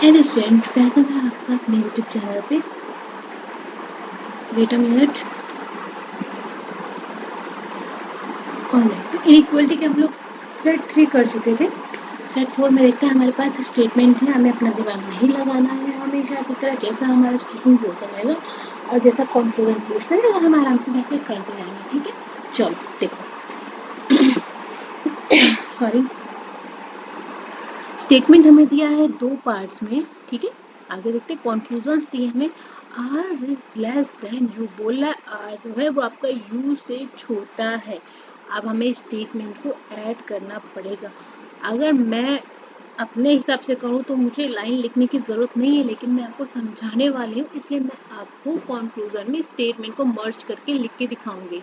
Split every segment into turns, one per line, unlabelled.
Ancient welcome है आपका अपने यूट्यूब चैनल पे। Wait a minute. ऑलराइट, तो इनइक्वालिटी के हम लोग सेट 3 कर चुके थे। सेट 4 में देखते हैं हमारे पास स्टेटमेंट है, हमें अपना दिमाग नहीं लगाना है हमेशा की तरह। जैसा हमारा स्टेटमेंट बोलता जाएगा और जैसा कंक्लूजन पूछता है हम आराम से वैसे करते जाएंगे। ठीक है, चलो देखो। सॉरी, स्टेटमेंट हमें दिया है 2 पार्ट्स में। ठीक है, आगे देखते हैं। कंक्लूजन्स दिए हमें R is less than U, बोल रहा है आर जो है वो आपका यू से छोटा है। अब हमें स्टेटमेंट को ऐड करना पड़ेगा। अगर मैं अपने हिसाब से करूँ तो मुझे लाइन लिखने की ज़रूरत नहीं है, लेकिन मैं आपको समझाने वाली हूँ इसलिए मैं आपको कंक्लूजन में स्टेटमेंट को मर्ज करके लिख के दिखाऊंगी।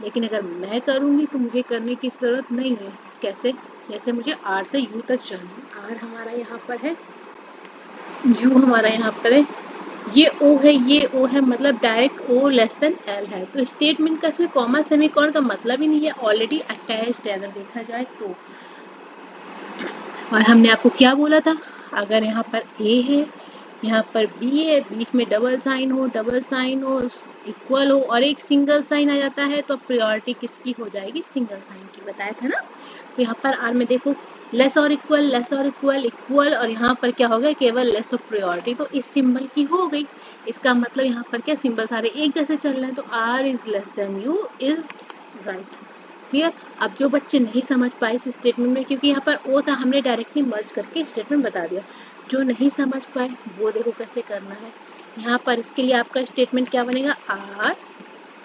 लेकिन अगर मैं करूँगी तो मुझे करने की ज़रूरत नहीं है। कैसे? जैसे मुझे आर से यू तक जाना, आर हमारा यहाँ पर है, यू हमारा यहाँ पर है, ये ओ है, ये ओ है, मतलब डायरेक्ट ओ लेस देन एल है। तो स्टेटमेंट का इसमें कॉमा सेमीकोलन का मतलब ही नहीं है, ऑलरेडी अटैच्ड है अगर देखा जाए तो। और हमने आपको क्या बोला था, अगर यहाँ पर ए है, यहाँ पर बी है, बीच में डबल साइन हो, इक्वल हो और एक सिंगल साइन आ जाता है तो प्रायोरिटी किसकी हो जाएगी? सिंगल साइन की, बताया था ना। तो यहाँ पर आर में देखो लेस और इक्वल, इक्वल और यहाँ पर क्या हो गया? केवल लेस ऑफ प्रायोरिटी, तो इस सिंबल की हो गई। इसका मतलब यहाँ पर क्या, सिंबल सारे एक जैसे चल रहे हैं, तो R is less than U is right. Clear? अब जो बच्चे नहीं समझ पाए इस स्टेटमेंट में, क्योंकि यहाँ पर ओ था, हमने डायरेक्टली मर्ज करके स्टेटमेंट बता दिया। जो नहीं समझ पाए वो देखो कैसे करना है। यहाँ पर इसके लिए आपका स्टेटमेंट क्या बनेगा? R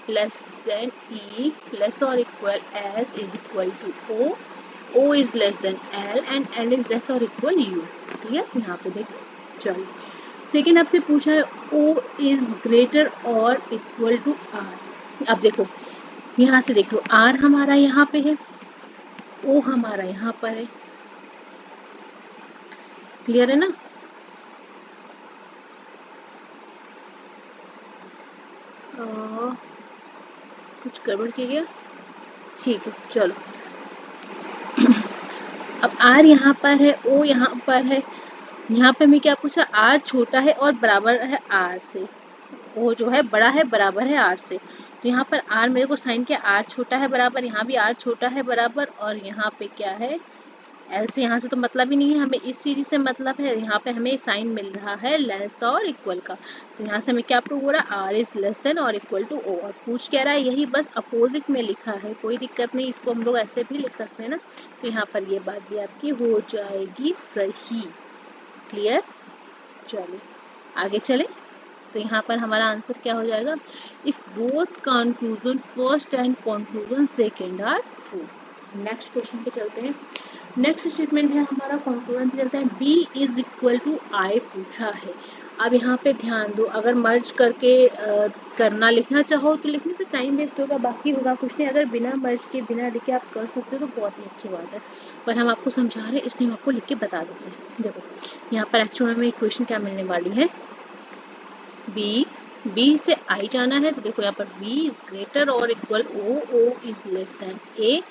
less than E less और equal S is equal to O is less than L and L is less और इक्वल यू। क्लियर? यहाँ पे देखो। चलो, सेकेंड आपसे पूछा है O is greater or equal to R. अब देखो यहाँ से देख लो, आर हमारा यहाँ पे है, ओ हमारा यहाँ पर है। क्लियर है ना? कुछ गड़बड़ किया गया? ठीक है, चलो। अब आर यहाँ पर है, ओ यहाँ पर है। यहाँ पे मैं क्या पूछा? आर छोटा है और बराबर है आर से, ओ जो है बड़ा है, बराबर है आर से। तो यहाँ पर आर मेरे को साइन किया, आर छोटा है बराबर, यहाँ भी आर छोटा है बराबर, और यहाँ पे क्या है? एल से। यहाँ से तो मतलब ही नहीं है, हमें इस सीरीज से मतलब है। यहाँ पे हमें साइन मिल रहा है लेस और इक्वल का, तो यहाँ से हमें क्या प्रूव हो रहा है? आर इज लेस देन और इक्वल टू ओ। और पूछ क्या रहा है? यही, बस अपोजिट में लिखा है, कोई दिक्कत नहीं, इसको हम लोग ऐसे भी लिख सकते हैं ना। तो यहाँ पर ये बात भी आपकी हो जाएगी सही। क्लियर? चलिए आगे चले। तो यहाँ पर हमारा आंसर क्या हो जाएगा? If both conclusion first and conclusion second are true. Next question पे चलते हैं। नेक्स्ट स्टेटमेंट है हमारा, कंक्लूजन पे चलते हैं। बी इज इक्वल टू आई पूछा है। अब यहाँ पे ध्यान दो, अगर मर्ज करके करना लिखना चाहो तो लिखने से टाइम वेस्ट होगा, बाकी होगा कुछ नहीं। अगर बिना मर्ज के बिना लिखे आप कर सकते हो तो बहुत ही अच्छी बात है, पर हम आपको समझा रहे हैं इसलिए हम आपको लिख के बता देते हैं। देखो यहाँ पर एक्चुअल में इक्वेशन क्या मिलने वाली है? बी से आई जाना है, तो देखो यहाँ पर B is greater or equal O is less than A.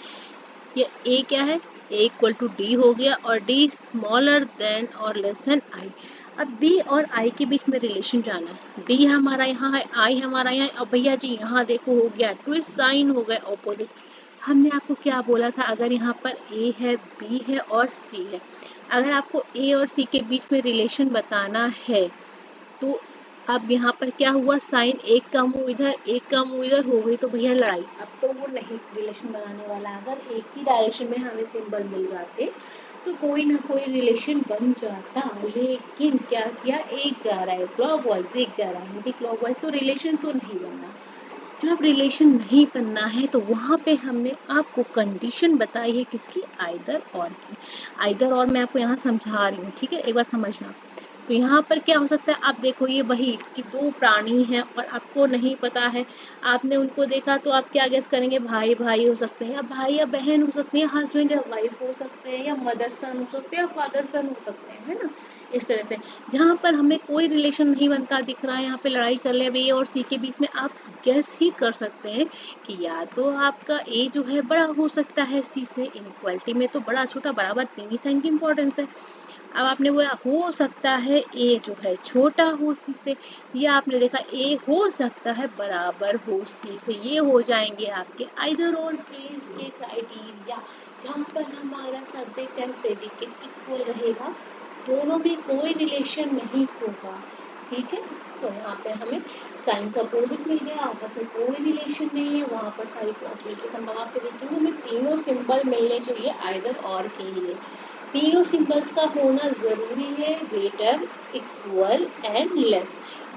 ये ए क्या है? ए इक्वल टू डी हो गया, और डी स्मॉलर देन और लेस देन आई। अब बी और आई के बीच में रिलेशन जाना है। डी हमारा यहाँ है, आई हमारा यहाँ है, और भैया जी यहाँ देखो हो गया ट्विस्ट साइन, हो गया ऑपोजिट। हमने आपको क्या बोला था? अगर यहाँ पर ए है, बी है और सी है, अगर आपको ए और सी के बीच में रिलेशन बताना है तो अब यहाँ पर क्या हुआ? साइन एक का मुंह इधर, एक का मुंह इधर, हो गई तो भैया लड़ाई। अब तो वो नहीं रिलेशन बनाने वाला। अगर एक ही डायरेक्शन में हमें सिंबल मिल जाते तो कोई ना कोई रिलेशन बन जाता, लेकिन क्या किया? एक जा रहा है क्लॉकवाइज, एक जा रहा है एंटी क्लॉकवाइज, तो रिलेशन तो नहीं बनना। जब रिलेशन नहीं बनना है तो वहाँ पे हमने आपको कंडीशन बताई है किसकी? आइदर और की। आइदर और मैं आपको यहाँ समझा रही हूँ, ठीक है, एक बार समझना। तो यहाँ पर क्या हो सकता है? आप देखो ये वही कि 2 प्राणी हैं और आपको नहीं पता है, आपने उनको देखा तो आप क्या गेस करेंगे? भाई भाई हो सकते हैं, या भाई या बहन हो सकती है, हस्बैंड या वाइफ हो सकते हैं, या मदर सन हो सकते हैं, या फादर सन हो सकते हैं, है ना? इस तरह से जहाँ पर हमें कोई रिलेशन नहीं बनता दिख रहा है, यहाँ पे लड़ाई चल रही है बी और सी के बीच में, आप गेस ही कर सकते हैं कि या तो आपका ए जो है बड़ा हो सकता है सी से। इनइक्वालिटी में तो बड़ा छोटा बराबर तीन ही साइन की इंपॉर्टेंस है। अब आपने बोला हो सकता है है ए जो है छोटा हो सी से, या आपने देखा ए हो सकता है बराबर हो सी से। ये हो जाएंगे आपके आइदर और केस के क्राइटेरिया, जहाँ पर हमारा सब्जेक्ट एंड प्रेडिकेट इक्वल रहेगा, दोनों में कोई रिलेशन नहीं होगा। ठीक है, तो यहाँ पे हमें साइंस अपोजिट मिल गया, आपस में कोई रिलेशन नहीं है, वहाँ पर सारी पॉसिबिलिटीज हम लगा के देखेंगे। हमें तीनों सिंबल मिलने चाहिए आइदर और के लिए। तीनों सिंबल्स का होना जरूरी है, ग्रेटर, इक्वल एंड लेस।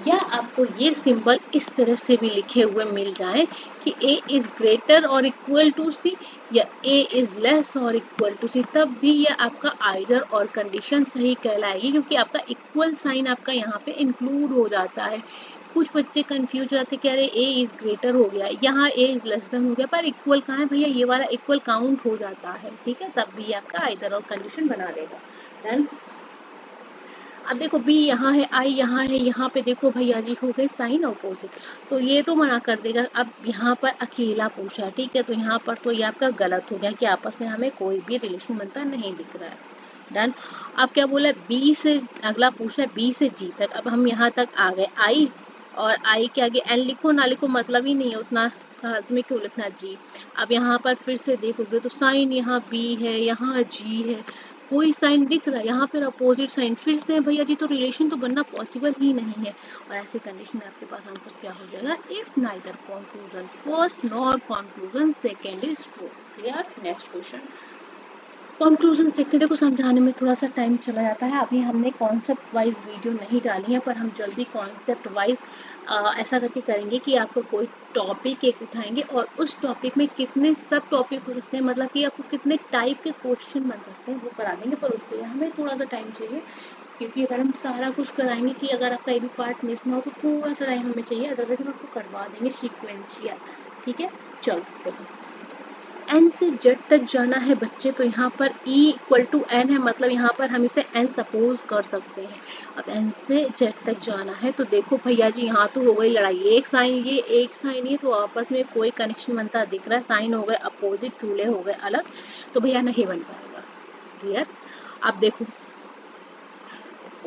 या आपको ये सिंबल इस तरह से भी लिखे हुए मिल जाए कि ए is greater or equal to सी, या ए इज लेस और इक्वल टू सी, तब भी ये आपका आइदर और कंडीशन सही कहलाएगी, क्योंकि आपका इक्वल साइन आपका यहाँ पे इंक्लूड हो जाता है। कुछ बच्चे कंफ्यूज रहते कि अरे ए इज ग्रेटर हो गया, यहाँ ए इज लेस देन हो गया, पर इक्वल कहाँ है भैया, ये वाला इक्वल काउंट हो जाता है। ठीक है, तब भी आपका आइदर और कंडीशन बना देगा। डन। अब देखो बी यहाँ है, आई यहाँ है, यहाँ पे देखो भैया जी हो गए साइन अपोजिट, तो ये तो मना कर देगा। अब यहाँ पर अकेला पूछा है, ठीक है, तो यहाँ पर तो ये आपका गलत हो गया कि आपस में हमें कोई भी रिलेशन बनता नहीं दिख रहा है। डन। अब क्या बोला है, बी से अगला पूछा है बी से जी तक। अब हम यहाँ तक आ गए, आई और आई के आगे एन लिखो ना लिखो मतलब ही नहीं है उतना, तुम्हें क्यों लिखना जी। अब यहाँ पर फिर से देखोगे तो साइन यहाँ बी है, यहाँ जी है, कोई साइन दिख रहा है, यहाँ पर अपोजिट साइन फिर से भैया जी, तो रिलेशन तो बनना पॉसिबल ही नहीं है। और ऐसे कंडीशन में आपके पास आंसर क्या हो जाएगा, if neither conclusion first nor conclusion second is true. Clear. Next question, conclusion देखते, देखो समझाने में थोड़ा सा टाइम चला जाता है। अभी हमने कॉन्सेप्ट वाइज वीडियो नहीं डाली है, पर हम जल्दी कॉन्सेप्ट वाइज ऐसा करके करेंगे कि आपको कोई टॉपिक एक उठाएंगे और उस टॉपिक में कितने सब टॉपिक हो सकते हैं, मतलब कि आपको कितने टाइप के क्वेश्चन बन सकते हैं वो करा देंगे। पर उसके लिए हमें थोड़ा सा टाइम चाहिए, क्योंकि अगर हम सारा कुछ कराएंगे कि अगर आपका एक भी पार्ट मिस ना हो तो थोड़ा सा टाइम हमें चाहिए, अदरवाइज हम आपको करवा देंगे सीक्वेंशियल। ठीक है, चलो देखो, n से z तक जाना है बच्चे, तो यहाँ पर e इक्वल टू n है, मतलब यहाँ पर हम इसे n सपोज कर सकते हैं। अब n से z तक जाना है, तो देखो भैया जी यहाँ तो हो गई लड़ाई, एक साइन ये एक साइन ये, तो आपस में कोई कनेक्शन बनता दिख रहा है, साइन हो गए अपोजिट, चूल्हे हो गए अलग, तो भैया नहीं बन पाएगा। क्लियर। अब देखो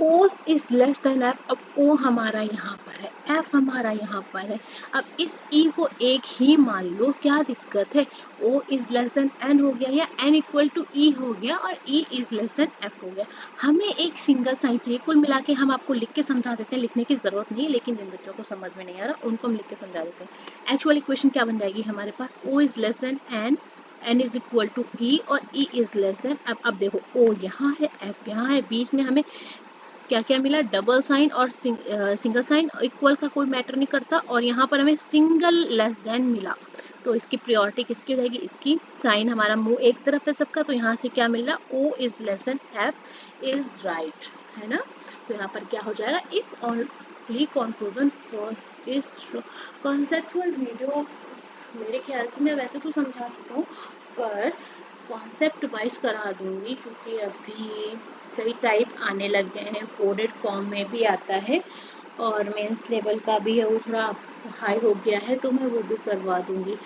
O is less then F, अब O हमारा यहाँ पर है, F हमारा यहाँ पर है। अब इस E को एक ही मान लो, क्या दिक्कत है, O is less than N हो गया, या N इक्वल टू E हो गया, और E is less then F हो गया। हमें एक सिंगल साइन चाहिए, कुल मिला के हम आपको लिख के समझा देते हैं, लिखने की जरूरत नहीं है, लेकिन जिन बच्चों को समझ में नहीं आ रहा उनको हम लिख के समझा देते हैं। एक्चुअल इक्वेशन क्या बन जाएगी हमारे पास, O is less than N, n is equal to E और E इज लेस देन। अब देखो O यहाँ है, F यहाँ है, बीच में हमें क्या क्या मिला, डबल साइन और सिंगल साइन, इक्वल का कोई मैटर नहीं करता, और यहाँ पर हमें सिंगल लेस देन मिला, तो इसकी प्रायोरिटी किसकी हो जाएगी, इसकी। साइन हमारा मुंह एक तरफ है सबका, तो यहाँ से क्या मिल रहा, O is less then F is right, है ना। तो यहाँ पर क्या हो जाएगा, if only conclusion first is true. Conceptual video मेरे ख्याल से मैं वैसे तो समझा सकता हूँ, पर कॉन्सेप्ट वाइज करा दूंगी, क्योंकि अभी कई टाइप आने लग गए हैं, कोडेड फॉर्म में भी आता है, और मेंस लेवल का भी है, वो थोड़ा हाई हो गया है, तो मैं वो भी करवा दूंगी।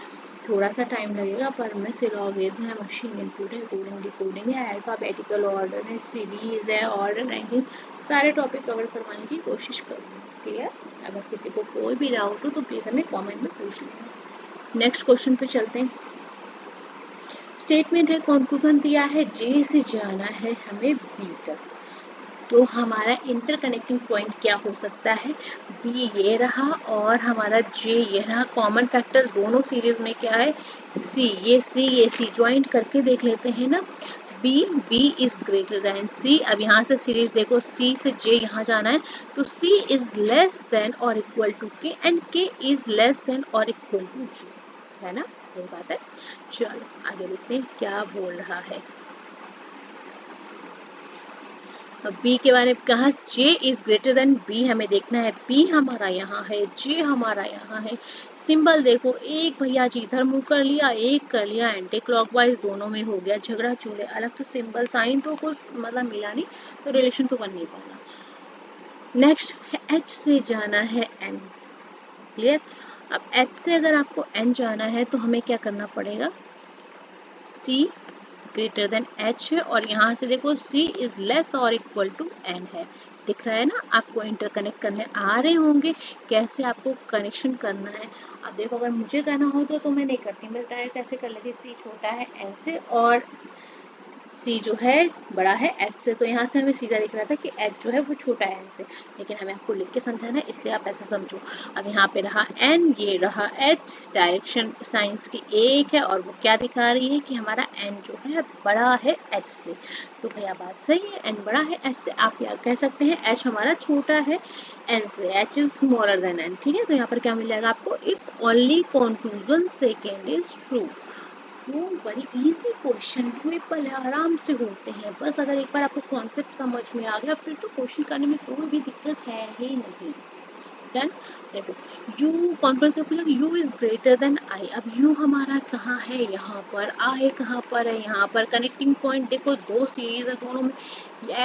थोड़ा सा टाइम लगेगा, पर मैं सिलॉगिज्म है, मशीन इनपुट है, कोडिंग डिकोडिंग है, अल्फाबेटिकल ऑर्डर है, सीरीज है, ऑर्डर रैंकिंग, सारे टॉपिक कवर करवाने की कोशिश करूँगी। क्लियर। अगर किसी को कोई भी डाउट हो तो प्लीज़ हमें कॉमेंट में पूछ लेना। नेक्स्ट क्वेश्चन पे चलते हैं। स्टेटमेंट है, कंक्लूजन दिया है जे से जाना है हमें बी तक, तो हमारा इंटरकनेक्टिंग पॉइंट क्या हो सकता है, बी ये रहा और हमारा जे ये रहा, कॉमन फैक्टर दोनों सीरीज में क्या है, सी, ये सी ज्वाइंट करके देख लेते हैं ना, बी इज ग्रेटर देन सी। अब यहाँ से सीरीज देखो, सी से जे यहाँ जाना है, तो सी इज लेस देन और इक्वल टू के, एंड के इज लेस देन और इक्वल टू जी, है ना, यही बात है। चलो आगे देखते हैं क्या बोल रहा है। बी के बारे में कहा, जे इज ग्रेटर देन बी, हमें देखना है, बी हमारा यहाँ है, जे हमारा यहाँ है। सिंबल देखो, एक भैया जी इधर मुंह कर लिया, एक कर लिया एंटी क्लॉकवाइज, दोनों में हो गया झगड़ा, चूल्हे अलग, तो सिंबल साइन तो कुछ मतलब मिला नहीं, तो रिलेशन तो बन नहीं पाना। नेक्स्ट एच से जाना है एन। क्लियर। अब एच से अगर आपको एन जाना है तो हमें क्या करना पड़ेगा, सी ग्रेटर देन एच है और यहाँ से देखो सी इज लेस और इक्वल टू एन है। दिख रहा है ना, आपको इंटरकनेक्ट करने आ रहे होंगे कैसे आपको कनेक्शन करना है। अब देखो अगर मुझे करना हो तो मैं नहीं करती, मैं डायरेक्ट ऐसे कर लेती, सी छोटा है एन से और सी जो है बड़ा है एच से, तो यहाँ से हमें सीधा दिख रहा था कि एच जो है वो छोटा है एन से, लेकिन हमें आपको लिख के समझाना है इसलिए आप ऐसे समझो। अब यहाँ पे रहा एन, ये रहा एच, डायरेक्शन साइंस की एक है और वो क्या दिखा रही है कि हमारा एन जो है बड़ा है एच से। तो भैया बात सही है, एन बड़ा है एच से। आप क्या कह सकते हैं, एच हमारा छोटा है एन से, H is smaller than N. ठीक है, तो यहाँ पर क्या मिल जाएगा आपको, if only conclusion second is true. वो बड़ी इजी क्वेश्चन हुए पर आराम से होते हैं, बस अगर एक बार आपको कॉन्सेप्ट समझ में आ गया फिर तो क्वेश्चन करने में कोई भी दिक्कत है ही नहीं। डन। देखो u कॉन्फ्रेंस में पूछा u is greater then i। अब u हमारा कहाँ है, यहाँ पर, i कहाँ पर है, यहाँ पर। कनेक्टिंग पॉइंट देखो दो सीरीज है दोनों में,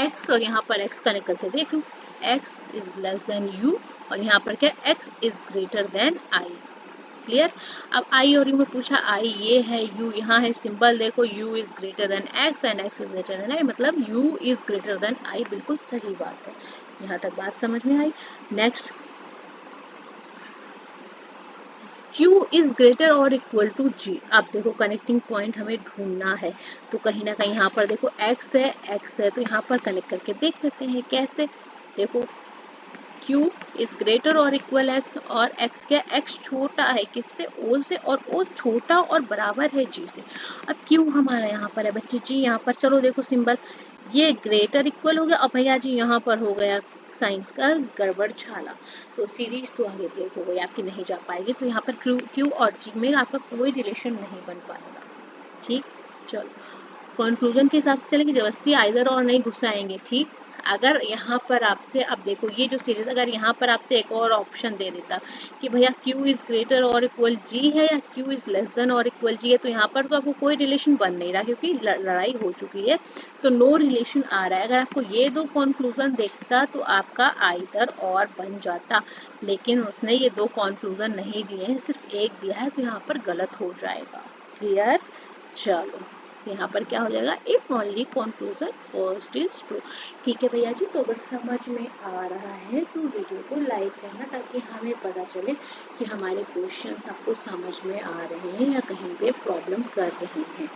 x और यहाँ पर x कनेक्ट करके देख लो, x is less then u और यहाँ पर क्या x is greater then i। Clear. अब आई और यू में पूछा, आई ये है, यू यहाँ है, सिंबल देखो u is greater then x and x is greater then i, मतलब u is greater then i। बिल्कुल सही बात है, यहाँ तक बात समझ में आई। Next, q is greater or equal to g। अब देखो कनेक्टिंग पॉइंट हमें ढूंढना है, तो कहीं ना कहीं यहाँ पर देखो x है तो यहाँ पर कनेक्ट करके देख लेते हैं कैसे। देखो q is greater or equal x और x क्या, x छोटा है किससे, o से, और o छोटा और बराबर है g से। अब q हमारा यहाँ पर है बच्चे g यहाँ पर, चलो देखो सिंबल, ये ग्रेटर इक्वल हो गया और भैया जी यहाँ पर हो गया साइंस का गड़बड़ छाला, तो सीरीज तो आगे ब्रेक हो गई आपकी, नहीं जा पाएगी। तो यहाँ पर q और g में आपका कोई रिलेशन नहीं बन पाएगा। ठीक, चलो कंक्लूजन के हिसाब से चलेंगे, जबरदस्ती आइदर और नहीं घुसाएंगे। ठीक, अगर यहाँ पर आपसे, अब देखो ये जो सीरीज, अगर यहाँ पर आपसे एक और ऑप्शन दे देता कि भैया q is greater or equal g है या q इज लेस देन और इक्वल g है, तो यहाँ पर तो आपको कोई रिलेशन बन नहीं रहा क्योंकि लड़ाई हो चुकी है, तो नो रिलेशन आ रहा है। अगर आपको ये दो कंक्लूजन देखता तो आपका आइदर और बन जाता, लेकिन उसने ये दो कंक्लूजन नहीं दिए हैं, सिर्फ एक दिया है, तो यहाँ पर गलत हो जाएगा। क्लियर। चलो यहाँ पर क्या हो जाएगा, if only conclusion first is true. ठीक है भैया जी, तो अगर समझ में आ रहा है तो वीडियो को लाइक करना ताकि हमें पता चले कि हमारे क्वेश्चंस आपको समझ में आ रहे हैं या कहीं पे प्रॉब्लम कर रहे हैं।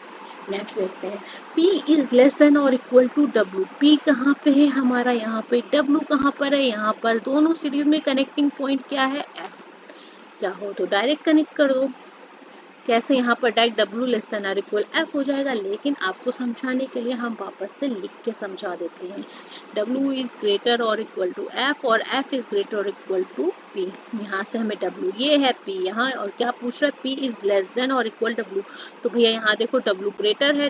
नेक्स्ट देखते हैं, P इज लेस देन और इक्वल टू W। P कहाँ पे है हमारा, यहाँ पे। W कहाँ पर है, यहाँ पर। दोनों सीरीज में कनेक्टिंग पॉइंट क्या है, F। चाहो तो डायरेक्ट कनेक्ट कर दो, कैसे, यहाँ पर डायरेक्ट W लेस देन और इक्वल F हो जाएगा, लेकिन आपको समझाने के लिए हम वापस से लिख के समझा देते हैं। W is greater or equal to F और F is greater or equal to P। यहाँ से हमें W ये है, P यहाँ, और क्या पूछ रहा है, P इज लेस देन और इक्वल W। तो भैया यहाँ देखो W ग्रेटर है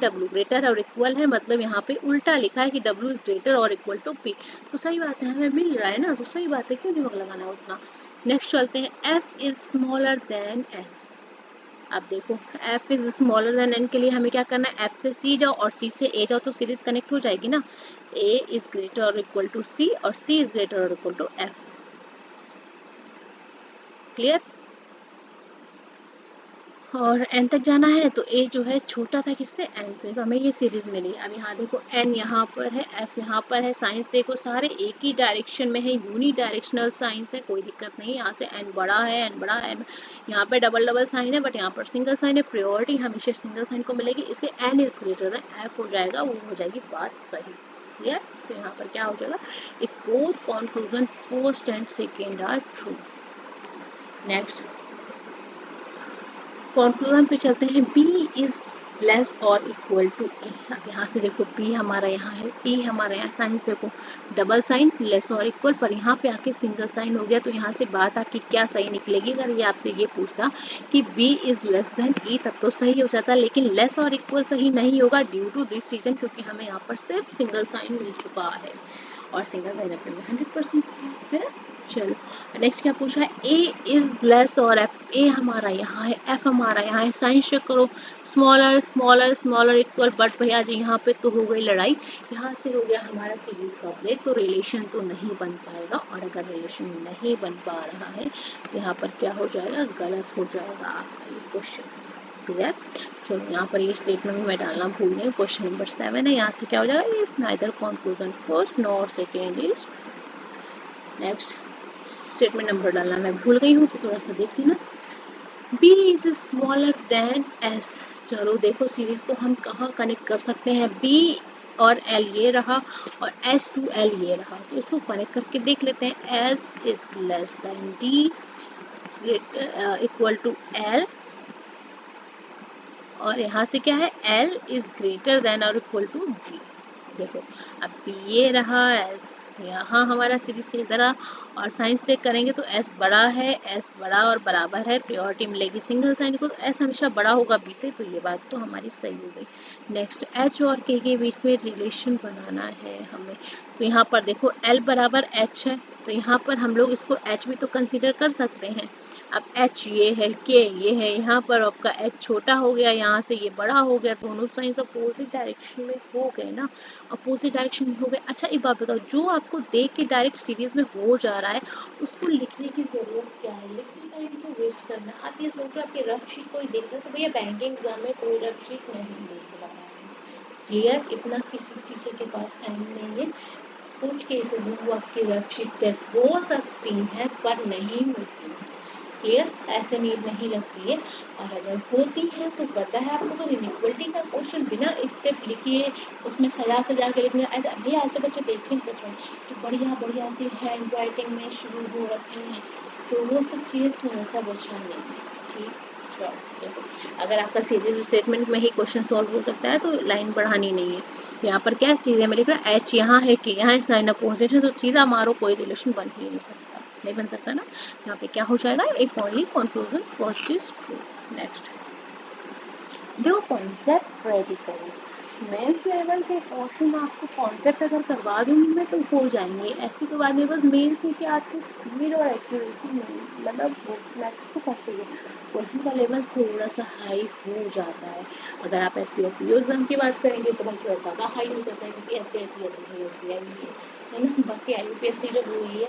और इक्वल है, मतलब यहाँ पे उल्टा लिखा है कि W is greater or equal to P। तो सही बात है, हमें मिल रहा है ना, तो सही बात है, क्यों दिमाग लगाना उतना। नेक्स्ट चलते हैं, F is smaller then N। अब देखो f is smaller then n के लिए हमें क्या करना है, f से c जाओ और c से a जाओ, तो सीरीज कनेक्ट हो जाएगी ना। a is greater or equal to c और c is greater or equal to f। Clear. और n तक जाना है तो a जो है छोटा था किससे, n से, तो हमें ये सीरीज मिली। अब यहाँ देखो n यहाँ पर है, f यहाँ पर है, साइंस देखो सारे एक ही डायरेक्शन में है, यूनी डायरेक्शनल साइंस है, कोई दिक्कत नहीं। यहाँ से n बड़ा है, n बड़ा है, यहाँ पे डबल डबल साइन है बट यहाँ पर सिंगल साइन है, प्रायोरिटी हमेशा सिंगल साइन को मिलेगी, इसलिए n is greater then f हो जाएगा, वो हो जाएगी बात सही। क्लियर। तो यहाँ पर क्या हो जाएगा, if both conclusion first and second are true. Next conclusion पे चलते हैं, B इज लेस और इक्वल टू E। अब यहाँ से देखो B हमारा यहाँ है, E हमारा यहाँ, साइंस देखो डबल साइन लेस और इक्वल, पर यहाँ पे आके सिंगल साइन हो गया, तो यहाँ से बात आपकी क्या सही निकलेगी। अगर ये आपसे ये पूछता कि B is less then E तब तो सही हो जाता, लेकिन लेस और इक्वल सही नहीं होगा ड्यू टू दिस रीजन, क्योंकि हमें यहाँ पर सिर्फ सिंगल साइन मिल चुका है और सिंगल साइन अपने में 100% है। चलो नेक्स्ट क्या पूछा है, A इज लेस और F। A हमारा यहाँ है, F हमारा यहाँ है, साइंस चेक करो, smaller smaller smaller equal, but भैया जी यहाँ पे तो हो गई लड़ाई, यहाँ से हो गया हमारा सीरीज का ब्रेक, तो रिलेशन तो नहीं बन पाएगा, और अगर रिलेशन नहीं बन पा रहा है तो यहाँ पर क्या हो जाएगा, गलत हो जाएगा आपका ये क्वेश्चन। क्लियर। चलो यहाँ पर ये स्टेटमेंट मैं डालना भूल गई, क्वेश्चन नंबर 7 है। यहाँ से क्या हो जाएगा, if neither conclusion first nor second is. Next statement number डालना मैं भूल गई हूँ, तो थोड़ा सा देख लेना। B is smaller then S। चलो देखो सीरीज को हम कहाँ कनेक्ट कर सकते हैं, B और L ये रहा और S to L ये रहा, तो इसको कनेक्ट करके देख लेते हैं। S is less than D equal to L, और यहाँ से क्या है, L इज ग्रेटर देन और इक्वल टू B। देखो अब ये रहा S यहाँ हमारा सीरीज की तरह, और साइन से करेंगे तो S बड़ा है, S बड़ा और बराबर है, प्रियोरिटी मिलेगी सिंगल साइन को, तो S हमेशा बड़ा होगा B से, तो ये बात तो हमारी सही हो गई। नेक्स्ट H और K के बीच में रिलेशन बनाना है हमें, तो यहाँ पर देखो L बराबर H है, तो यहाँ पर हम लोग इसको H भी तो कंसीडर कर सकते हैं। अब H ये है, K ये है, यहाँ पर आपका H छोटा हो गया, यहाँ से ये बड़ा हो गया, दोनों साइंस अपोजिट डायरेक्शन में हो गए ना, अपोजिट डायरेक्शन में हो गए। अच्छा एक बात बताओ, जो आपको देख के डायरेक्ट सीरीज में हो जा रहा है उसको लिखने की जरूरत क्या है, लिखने टाइम क्यों वेस्ट करना। आप ये सोचो आपकी रफ शीट कोई देख रहा है, तो भैया बैंकिंग एग्जाम में कोई रफ शीट नहीं देख रहा है, क्लियर, इतना किसी टीचर के पास टाइम नहीं है। कुछ केसेस में वो आपकी रफ शीट चेक हो सकती है पर नहीं होती है, क्लियर, ऐसे नीड नहीं लगती है। और अगर होती है तो पता है आपको, अगर इनइक्वलिटी का क्वेश्चन बिना स्टेप लिखिए उसमें सजा सजा के लिखने, भैया ऐसे बच्चे देखें सच में तो बढ़िया बढ़िया सी हैंड राइटिंग में शुरू हो रखे हैं, तो वो सब चीज़ें थोड़ा सा बचा नहीं है, ठीक। चलो देखो, अगर आपका सीरीज स्टेटमेंट में ही क्वेश्चन सॉल्व हो सकता है तो लाइन बढ़ानी नहीं है। यहाँ पर क्या चीज़ है, मैं लिख रहा एच यहाँ है कि यहाँ साइन अपोजिट है, तो सीधा मारो, कोई रिलेशन बन ही नहीं सकता, नहीं बन सकता ना। यहाँ पे क्या हो जाएगा, if only conclusion first is true. Next जो कॉन्सेप्ट रेडी करें, मेंस लेवल के क्वेश्चन आपको कॉन्सेप्ट अगर करवा दूंगी मैं तो हो जाएंगे, ऐसी तो बात नहीं। बस मेंस में क्या आपकी स्पीड और एक्यूरेसी मतलब मैथ्स को करते हुए क्वेश्चन का लेवल थोड़ा सा हाई हो जाता है। अगर आप SBI एग्जाम की बात करेंगे तो भाई थोड़ा ज़्यादा हाई हो जाता है, क्योंकि SBI है ना, बाकी IUPSC जब हुई है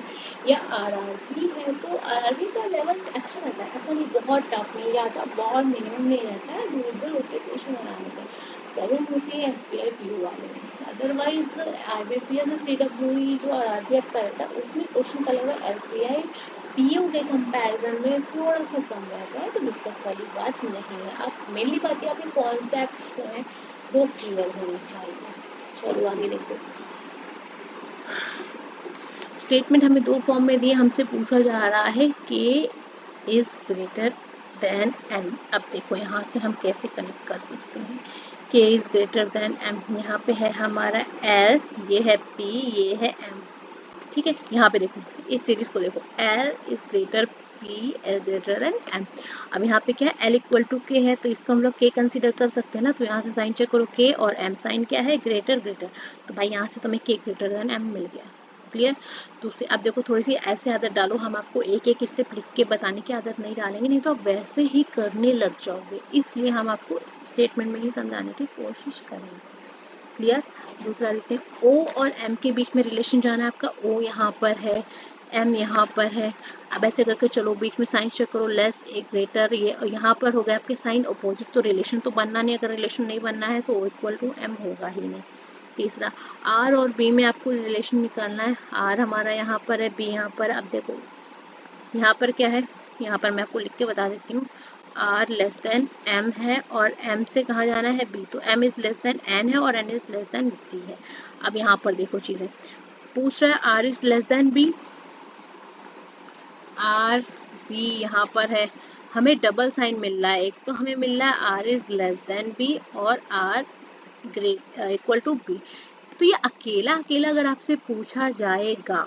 या RRB है तो RRB का लेवल अच्छा रहता है, ऐसा नहीं बहुत टफ नहीं जाता, बहुत मिनिमम नहीं रहता है, डूएबल होते क्वेश्चन आराम से। प्रॉब्लम होती है SBI PO वाले में, अदरवाइज IBPS CWE जो RRB आपका रहता है उसमें क्वेश्चन का लेवल SBI PO के कंपैरिजन में थोड़ा सा कम रहता है, तो दिक्कत वाली बात नहीं है। आप मेनली बात है आपके कॉन्सेप्ट जो है वो क्लियर होने चाहिए। चलो आगे देखो, स्टेटमेंट हमें दो फॉर्म में दिए, हमसे पूछा जा रहा है K is greater then M। अब देखो यहाँ से हम कैसे कनेक्ट कर सकते हैं, K is greater then M, यहाँ पे है हमारा L, ये है P, ये है M, ठीक है। यहाँ पे देखो इस सीरीज को देखो, L is greater P, L greater than M। अब यहाँ पे क्या है, L इक्वल टू K है, तो इसको हम लोग K कंसीडर कर सकते हैं ना, तो यहाँ से साइन चेक करो K और M, साइन क्या है, ग्रेटर ग्रेटर, तो भाई यहाँ से तुम्हें K ग्रेटर देन M मिल गया, क्लियर। दूसरी अब देखो थोड़ी सी ऐसे आदत डालो, हम आपको एक एक स्टेप लिख के बताने की आदत नहीं डालेंगे, नहीं तो आप वैसे ही करने लग जाओगे, इसलिए हम आपको स्टेटमेंट में ही समझाने की कोशिश करेंगे, क्लियर। दूसरा देखते हैं, O और M के बीच में रिलेशन जाना है आपका, O यहाँ पर है, M यहाँ पर है। अब ऐसे करके चलो बीच में साइन चेक करो, लेस एक ग्रेटर, ये यहाँ पर हो गया आपके साइन अपोजिट, तो रिलेशन तो बनना नहीं, अगर रिलेशन नहीं बनना है तो O इक्वल टू M होगा ही नहीं। तीसरा R और B में आपको रिलेशन निकालना है, R हमारा यहाँ पर है, B यहाँ पर। अब देखो यहाँ पर क्या है, यहाँ पर मैं आपको लिख के बता देती हूँ, R लेस देन M है और M से कहाँ जाना है, B, तो M is less than N है और N is less than B है। अब यहाँ पर देखो चीज़ें पूछ रहा है, R is less than B, R B यहाँ पर है, हमें डबल साइन मिल रहा है, एक तो हमें मिल रहा है R is less than B और R great equal to B। तो ये अकेला अकेला अगर आपसे पूछा जाएगा,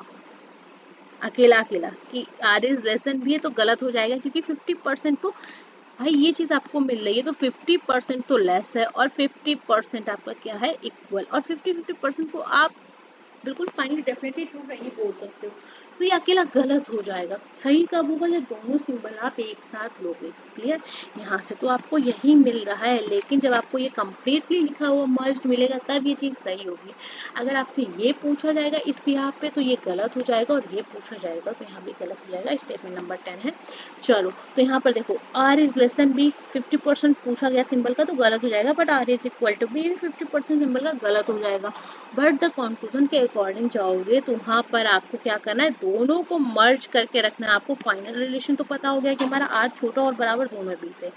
अकेला अकेला कि R is less than B है, तो गलत हो जाएगा, क्योंकि 50% तो भाई ये चीज़ आपको मिल रही है, तो 50% तो लेस है और 50% आपका क्या है, इक्वल, और 50-50% को आप बिल्कुल फाइनली डेफिनेटली ट्रू नहीं बोल सकते हो, तो ये अकेला गलत हो जाएगा। सही कब होगा, जब दोनों सिंबल आप एक साथ लोगे। क्लियर, यहाँ से तो आपको यही मिल रहा है, लेकिन जब आपको ये कंप्लीटली लिखा हुआ मर्ज्ड मिलेगा तब ये चीज़ सही होगी। अगर आपसे ये पूछा जाएगा इस बिहाफ पे तो ये गलत हो जाएगा, और ये पूछा जाएगा तो यहाँ भी गलत हो जाएगा। स्टेटमेंट नंबर 10 है। चलो तो यहाँ पर देखो R is less than B, 50% पूछा गया सिंबल का तो गलत हो जाएगा, but R is equal to B 50% symbol का गलत हो जाएगा। बट द कंक्लूजन के अकॉर्डिंग जाओगे तो वहाँ पर आपको क्या करना है, दोनों को मर्ज करके रखना है। आपको फाइनल रिलेशन तो पता हो गया कि हमारा आर छोटा और बराबर दोनों बी से,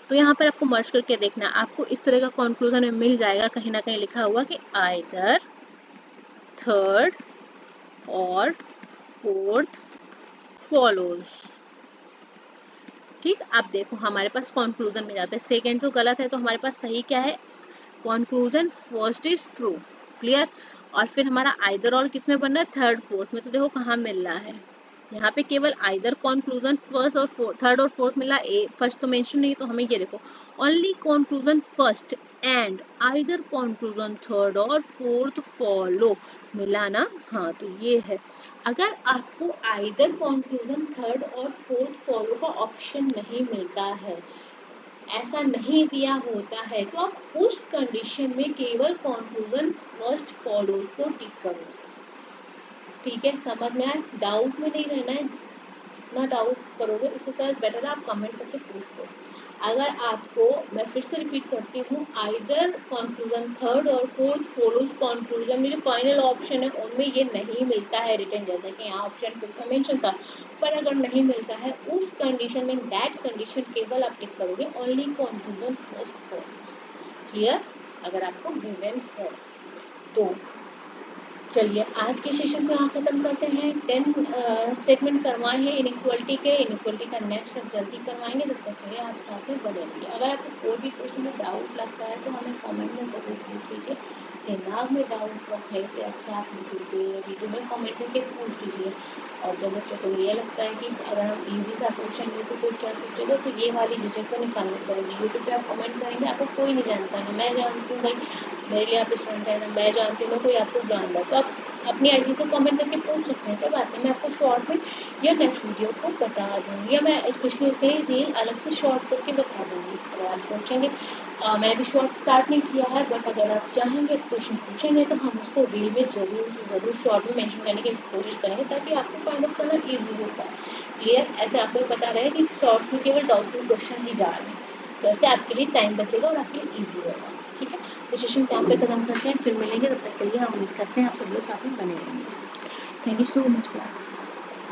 तो यहाँ पर आपको मर्ज करके देखना है। आपको इस तरह का कंक्लूजन में मिल जाएगा, कहीं ना कहीं लिखा हुआ कि आइदर थर्ड और फोर्थ फॉलोज। ठीक, अब देखो हमारे पास कंक्लूजन में जाता है, सेकेंड तो गलत है, तो हमारे पास सही क्या है, conclusion first is true. Clear, और फिर हमारा आइदर और किस में बनना है, थर्ड फोर्थ में। तो देखो कहाँ मिल रहा है, यहाँ पे केवल आइदर कंक्लूजन फर्स्ट और फोर्थ, थर्ड और फोर्थ मिला, फर्स्ट तो मेंशन नहीं, तो हमें ये देखो only conclusion first and either conclusion third और फोर्थ फॉलो मिला ना। हाँ तो ये है। अगर आपको आइदर कंक्लूजन थर्ड और फोर्थ फॉलो का ऑप्शन नहीं मिलता है, ऐसा नहीं दिया होता है, तो आप उस कंडीशन में केवल कंक्लूजन फर्स्ट फॉलो को टिक करोगे। ठीक है, समझ में आए, डाउट में नहीं रहना है। जितना डाउट करोगे उससे शायद बेटर है आप कमेंट करके पूछ लो। अगर आपको, मैं फिर से रिपीट करती हूँ, आइदर कंक्लूजन थर्ड और फोर्थ फॉलोज कंक्लूजन में जो फाइनल ऑप्शन है उनमें ये नहीं मिलता है रिटर्न, जैसे कि यहाँ ऑप्शन पे मेंशन था, पर अगर नहीं मिलता है उस कंडीशन में, दैट कंडीशन केवल आप टिक करोगे only conclusion first follows. Clear, अगर आपको गिवन है तो। चलिए आज के सेशन को यहाँ खत्म करते हैं। 10 स्टेटमेंट करवाए हैं इनइक्वलिटी के, इनइक्वलिटी का नेक्स्ट अब जल्दी करवाएंगे, तब तक के लिए आप साथ में बने रहिए। अगर आपको कोई भी क्वेश्चन में डाउट लगता है तो हमें कमेंट में ज़रूर पूछ लीजिए। दिमाग में डाउट रखने से अच्छा आप वीडियो में कमेंट करके पूछ लीजिए। और जब बच्चों को ये लगता है कि अगर हम ईजी सा पूछेंगे तो कोई क्या सोचेगा, तो ये वाली झिझक को निकालनी पड़ेगी। यूट्यूब पे आप कमेंट करेंगे, आपको कोई नहीं जानता, ना मैं जानती हूँ भाई, मेरे लिए आप स्टूडेंट है, ना मैं जानती हूँ, कोई आपको जान रहा है, तो आप अपनी आईडी से कमेंट करके पूछ सकते हैं। क्या बात है, मैं आपको शॉर्ट में या नेक्स्ट वीडियो को बता दूँगी, या मैं स्पेशली उसके लिए रील अलग से शॉर्ट करके बता दूँगी। अगर आप पूछेंगे, मैंने भी शॉर्ट स्टार्ट नहीं किया है, बट अगर आप चाहेंगे क्वेश्चन पूछेंगे तो हम उसको रील में ज़रूर शॉर्ट में मेंशन करने की कोशिश करेंगे, ताकि आपको फाइंड आउट करना ईजी होता है। क्लियर, ऐसे आपको पता रहे कि शॉर्ट्स में केवल डाउटफुल क्वेश्चन ही जा रहे हैं, तो ऐसे आपके लिए टाइम बचेगा और आपके लिए ईजी होगा। ठीक है, तो सेशन को यहाँ पे खत्म करते हैं, फिर मिलेंगे, तब तक के लिए हम उम्मीद करते हैं आप सब लोग साथ में बने रहेंगे। Thank you so much class.